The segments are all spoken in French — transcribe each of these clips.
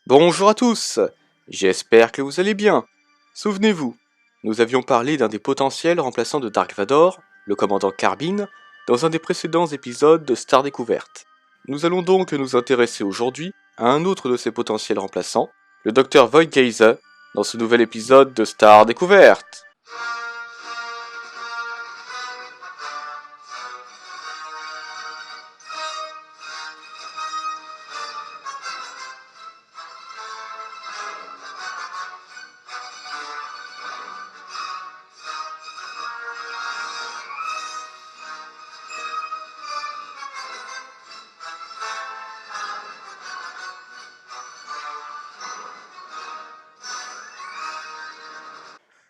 Bonjour à tous, j'espère que vous allez bien. Souvenez-vous, nous avions parlé d'un des potentiels remplaçants de Dark Vador, le commandant Carbine, dans un des précédents épisodes de Star Découverte. Nous allons donc nous intéresser aujourd'hui à un autre de ces potentiels remplaçants, le Dr Voidgazer, dans ce nouvel épisode de Star Découverte.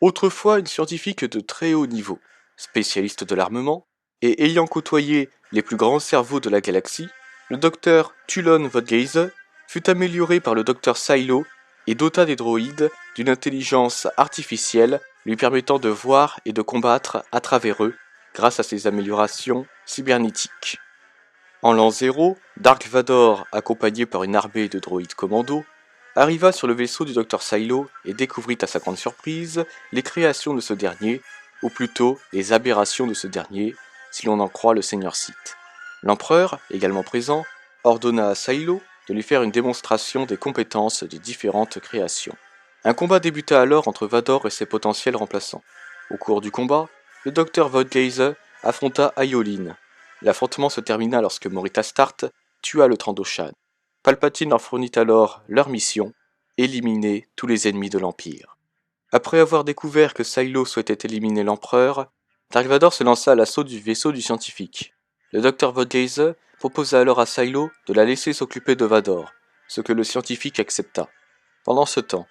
Autrefois une scientifique de très haut niveau, spécialiste de l'armement, et ayant côtoyé les plus grands cerveaux de la galaxie, le docteur Tulon Vodgaze fut amélioré par le docteur Silo et dota des droïdes d'une intelligence artificielle lui permettant de voir et de combattre à travers eux grâce à ses améliorations cybernétiques. En l'an 0, Dark Vador, accompagné par une armée de droïdes commando, arriva sur le vaisseau du Dr Silo et découvrit à sa grande surprise les créations de ce dernier, ou plutôt les aberrations de ce dernier, si l'on en croit le Seigneur Sith. L'empereur, également présent, ordonna à Silo de lui faire une démonstration des compétences des différentes créations. Un combat débuta alors entre Vador et ses potentiels remplaçants. Au cours du combat, le Dr Vodgaze affronta Ayoline. L'affrontement se termina lorsque Morita Start tua le Trandoshan. Palpatine leur fournit alors leur mission, éliminer tous les ennemis de l'Empire. Après avoir découvert que Silo souhaitait éliminer l'Empereur, Dark Vador se lança à l'assaut du vaisseau du scientifique. Le Dr Vodgaze proposa alors à Silo de la laisser s'occuper de Vador, ce que le scientifique accepta. Pendant ce temps,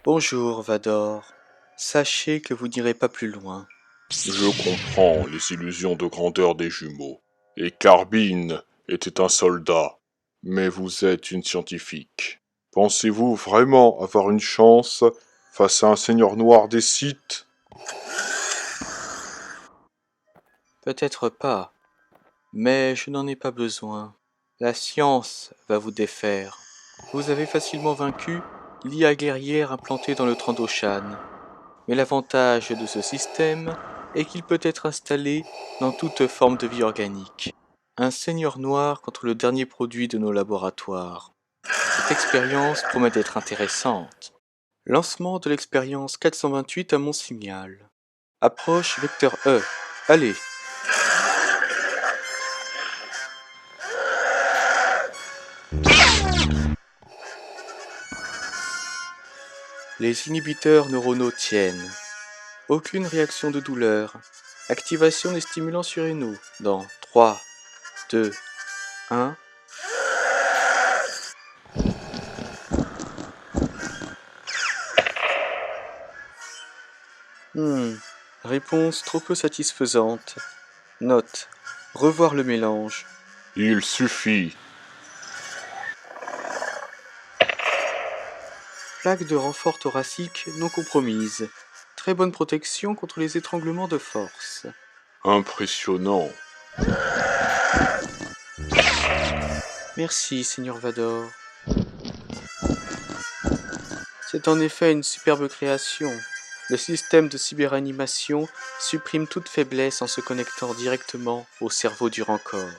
bonjour Vador, sachez que vous n'irez pas plus loin. Je comprends les illusions de grandeur des jumeaux. Et Carbine était un soldat. Mais vous êtes une scientifique. Pensez-vous vraiment avoir une chance face à un seigneur noir des Sith? Peut-être pas, mais je n'en ai pas besoin. La science va vous défaire. Vous avez facilement vaincu l'IA guerrière implantée dans le Trandoshan. Mais l'avantage de ce système est qu'il peut être installé dans toute forme de vie organique. Un seigneur noir contre le dernier produit de nos laboratoires. Cette expérience promet d'être intéressante. Lancement de l'expérience 428 à mon signal. Approche vecteur E. Allez. Les inhibiteurs neuronaux tiennent. Aucune réaction de douleur. Activation des stimulants surrénaux dans 3, 2, 1. Réponse trop peu satisfaisante. Note. Revoir le mélange. Il suffit. Plaque de renfort thoracique non compromise. Très bonne protection contre les étranglements de force. Impressionnant. Merci, Seigneur Vador. C'est en effet une superbe création. Le système de cyberanimation supprime toute faiblesse en se connectant directement au cerveau du Rancor.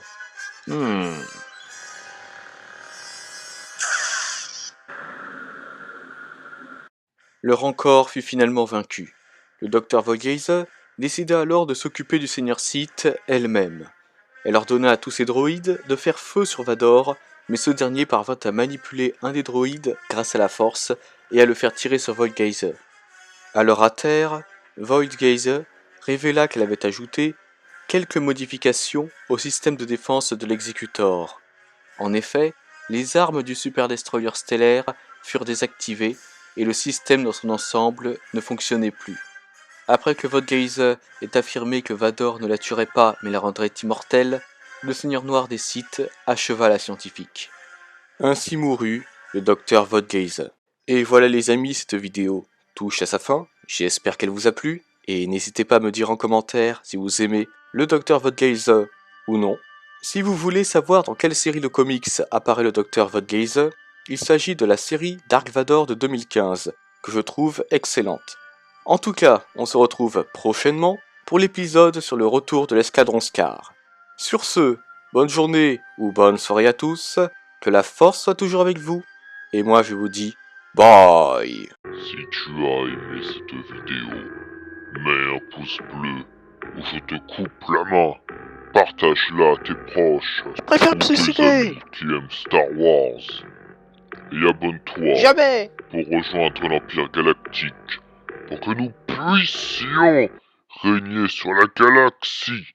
Le Rancor fut finalement vaincu. Le Dr Voidgazer décida alors de s'occuper du Seigneur Sith elle-même. Elle ordonna à tous ses droïdes de faire feu sur Vador, mais ce dernier parvint à manipuler un des droïdes grâce à la force et à le faire tirer sur Voidgazer. Alors à terre, Voidgazer révéla qu'elle avait ajouté quelques modifications au système de défense de l'Executor. En effet, les armes du Super Destroyer stellaire furent désactivées et le système dans son ensemble ne fonctionnait plus. Après que Vodgazer ait affirmé que Vador ne la tuerait pas mais la rendrait immortelle, le Seigneur Noir des Sith acheva la scientifique. Ainsi mourut le docteur Vodgazer. Et voilà les amis, cette vidéo touche à sa fin, j'espère qu'elle vous a plu, Et n'hésitez pas à me dire en commentaire si vous aimez le Dr. Vodgeize ou non. Si vous voulez savoir dans quelle série de comics apparaît le Dr. Vodgeize, il s'agit de la série Dark Vador de 2015, que je trouve excellente. En tout cas, on se retrouve prochainement pour l'épisode sur le retour de l'escadron Scar. Sur ce, bonne journée ou bonne soirée à tous, que la force soit toujours avec vous, et moi je vous dis bye. Si tu as aimé cette vidéo, mets un pouce bleu ou je te coupe la main. Partage-la à tes proches Je préfère me ou tes suicider. amis qui aiment Star Wars. Et abonne-toi Jamais. pour rejoindre l'Empire Galactique pour que nous puissions régner sur la galaxie.